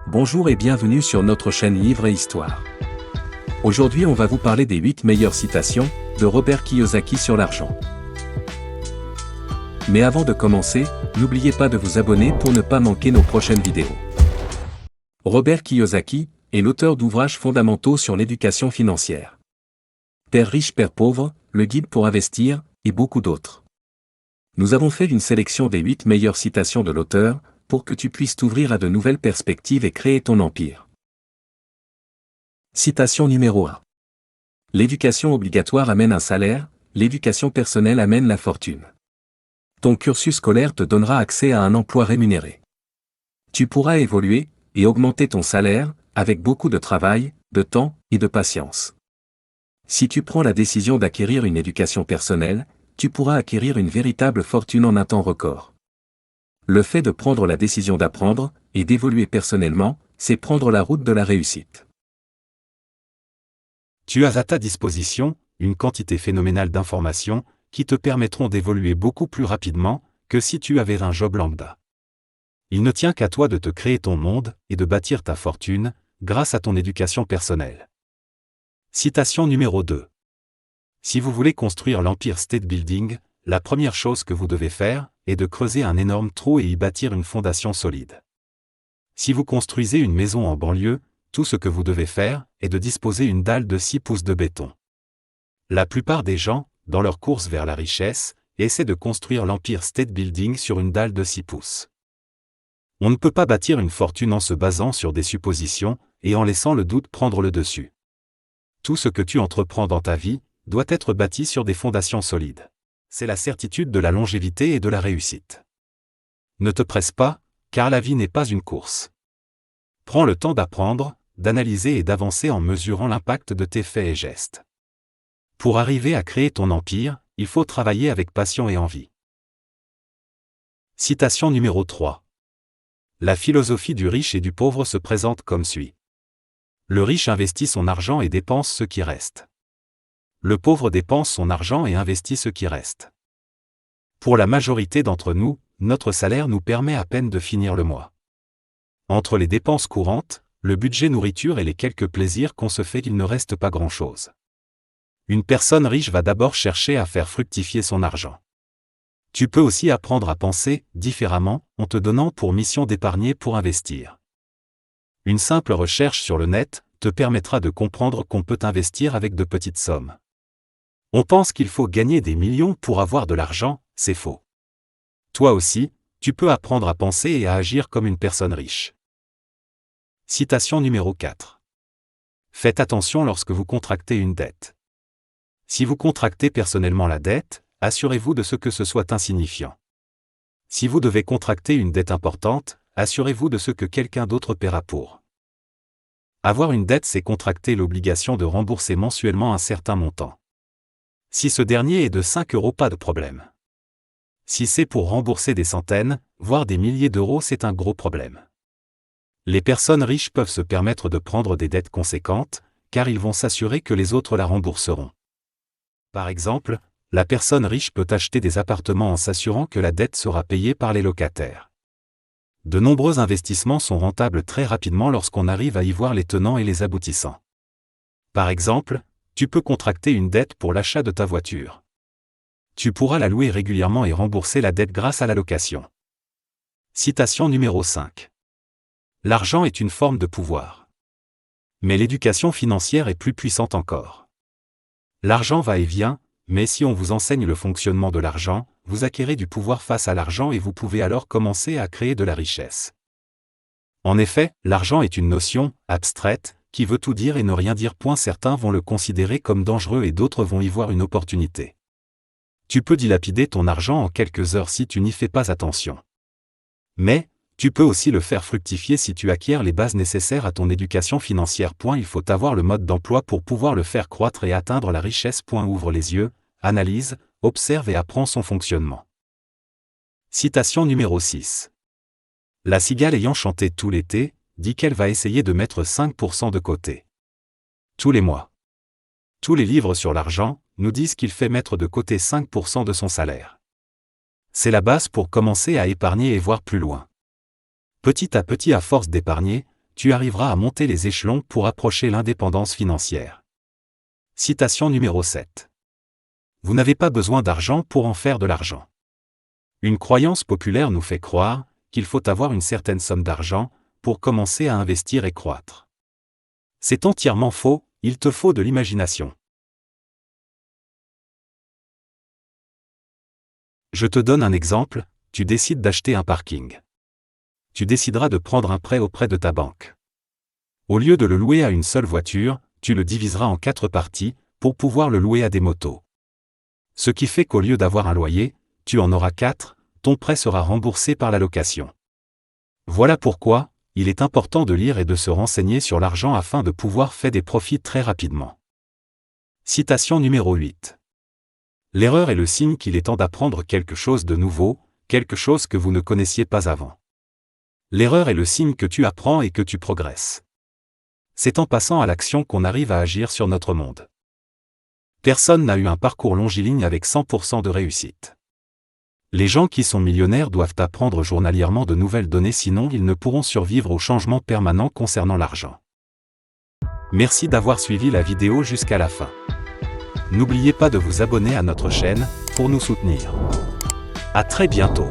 Bonjour et bienvenue sur notre chaîne Livre et Histoire. Aujourd'hui on va vous parler des 8 meilleures citations de Robert Kiyosaki sur l'argent. Mais avant de commencer, n'oubliez pas de vous abonner pour ne pas manquer nos prochaines vidéos. Robert Kiyosaki est l'auteur d'ouvrages fondamentaux sur l'éducation financière. Père riche, père pauvre, le guide pour investir, et beaucoup d'autres. Nous avons fait une sélection des 8 meilleures citations de l'auteur, pour que tu puisses t'ouvrir à de nouvelles perspectives et créer ton empire. Citation numéro 1. L'éducation obligatoire amène un salaire, l'éducation personnelle amène la fortune. Ton cursus scolaire te donnera accès à un emploi rémunéré. Tu pourras évoluer et augmenter ton salaire, avec beaucoup de travail, de temps et de patience. Si tu prends la décision d'acquérir une éducation personnelle, tu pourras acquérir une véritable fortune en un temps record. Le fait de prendre la décision d'apprendre et d'évoluer personnellement, c'est prendre la route de la réussite. Tu as à ta disposition une quantité phénoménale d'informations qui te permettront d'évoluer beaucoup plus rapidement que si tu avais un job lambda. Il ne tient qu'à toi de te créer ton monde et de bâtir ta fortune grâce à ton éducation personnelle. Citation numéro 2. Si vous voulez construire l'Empire State Building, la première chose que vous devez faire est de creuser un énorme trou et y bâtir une fondation solide. Si vous construisez une maison en banlieue, tout ce que vous devez faire est de disposer une dalle de 6 pouces de béton. La plupart des gens, dans leur course vers la richesse, essaient de construire l'Empire State Building sur une dalle de 6 pouces. On ne peut pas bâtir une fortune en se basant sur des suppositions et en laissant le doute prendre le dessus. Tout ce que tu entreprends dans ta vie doit être bâti sur des fondations solides. C'est la certitude de la longévité et de la réussite. Ne te presse pas, car la vie n'est pas une course. Prends le temps d'apprendre, d'analyser et d'avancer en mesurant l'impact de tes faits et gestes. Pour arriver à créer ton empire, il faut travailler avec passion et envie. Citation numéro 3. La philosophie du riche et du pauvre se présente comme suit. Le riche investit son argent et dépense ce qui reste. Le pauvre dépense son argent et investit ce qui reste. Pour la majorité d'entre nous, notre salaire nous permet à peine de finir le mois. Entre les dépenses courantes, le budget nourriture et les quelques plaisirs qu'on se fait, il ne reste pas grand-chose. Une personne riche va d'abord chercher à faire fructifier son argent. Tu peux aussi apprendre à penser différemment en te donnant pour mission d'épargner pour investir. Une simple recherche sur le net te permettra de comprendre qu'on peut investir avec de petites sommes. On pense qu'il faut gagner des millions pour avoir de l'argent, c'est faux. Toi aussi, tu peux apprendre à penser et à agir comme une personne riche. Citation numéro 4. Faites attention lorsque vous contractez une dette. Si vous contractez personnellement la dette, assurez-vous de ce que ce soit insignifiant. Si vous devez contracter une dette importante, assurez-vous de ce que quelqu'un d'autre paiera pour. Avoir une dette, c'est contracter l'obligation de rembourser mensuellement un certain montant. Si ce dernier est de 5 €, pas de problème. Si c'est pour rembourser des centaines, voire des milliers d'euros, c'est un gros problème. Les personnes riches peuvent se permettre de prendre des dettes conséquentes, car ils vont s'assurer que les autres la rembourseront. Par exemple, la personne riche peut acheter des appartements en s'assurant que la dette sera payée par les locataires. De nombreux investissements sont rentables très rapidement lorsqu'on arrive à y voir les tenants et les aboutissants. Par exemple, tu peux contracter une dette pour l'achat de ta voiture. Tu pourras la louer régulièrement et rembourser la dette grâce à la location. Citation numéro 5. L'argent est une forme de pouvoir. Mais l'éducation financière est plus puissante encore. L'argent va et vient, mais si on vous enseigne le fonctionnement de l'argent, vous acquérez du pouvoir face à l'argent et vous pouvez alors commencer à créer de la richesse. En effet, l'argent est une notion abstraite qui veut tout dire et ne rien dire. Certains vont le considérer comme dangereux et d'autres vont y voir une opportunité. Tu peux dilapider ton argent en quelques heures si tu n'y fais pas attention. Mais, tu peux aussi le faire fructifier si tu acquiers les bases nécessaires à ton éducation financière. Il faut avoir le mode d'emploi pour pouvoir le faire croître et atteindre la richesse. Ouvre les yeux, analyse, observe et apprends son fonctionnement. Citation numéro 6. La cigale ayant chanté tout l'été, dit qu'elle va essayer de mettre 5% de côté. Tous les mois. Tous les livres sur l'argent nous disent qu'il fait mettre de côté 5% de son salaire. C'est la base pour commencer à épargner et voir plus loin. Petit à petit, à force d'épargner, tu arriveras à monter les échelons pour approcher l'indépendance financière. Citation numéro 7. Vous n'avez pas besoin d'argent pour en faire de l'argent. Une croyance populaire nous fait croire qu'il faut avoir une certaine somme d'argent pour commencer à investir et croître. C'est entièrement faux, il te faut de l'imagination. Je te donne un exemple, tu décides d'acheter un parking. Tu décideras de prendre un prêt auprès de ta banque. Au lieu de le louer à une seule voiture, tu le diviseras en 4 parties, pour pouvoir le louer à des motos. Ce qui fait qu'au lieu d'avoir un loyer, tu en auras 4, ton prêt sera remboursé par la location. Voilà pourquoi, il est important de lire et de se renseigner sur l'argent afin de pouvoir faire des profits très rapidement. Citation numéro 8. L'erreur est le signe qu'il est temps d'apprendre quelque chose de nouveau, quelque chose que vous ne connaissiez pas avant. L'erreur est le signe que tu apprends et que tu progresses. C'est en passant à l'action qu'on arrive à agir sur notre monde. Personne n'a eu un parcours longiligne avec 100% de réussite. Les gens qui sont millionnaires doivent apprendre journalièrement de nouvelles données, sinon ils ne pourront survivre aux changements permanents concernant l'argent. Merci d'avoir suivi la vidéo jusqu'à la fin. N'oubliez pas de vous abonner à notre chaîne pour nous soutenir. À très bientôt.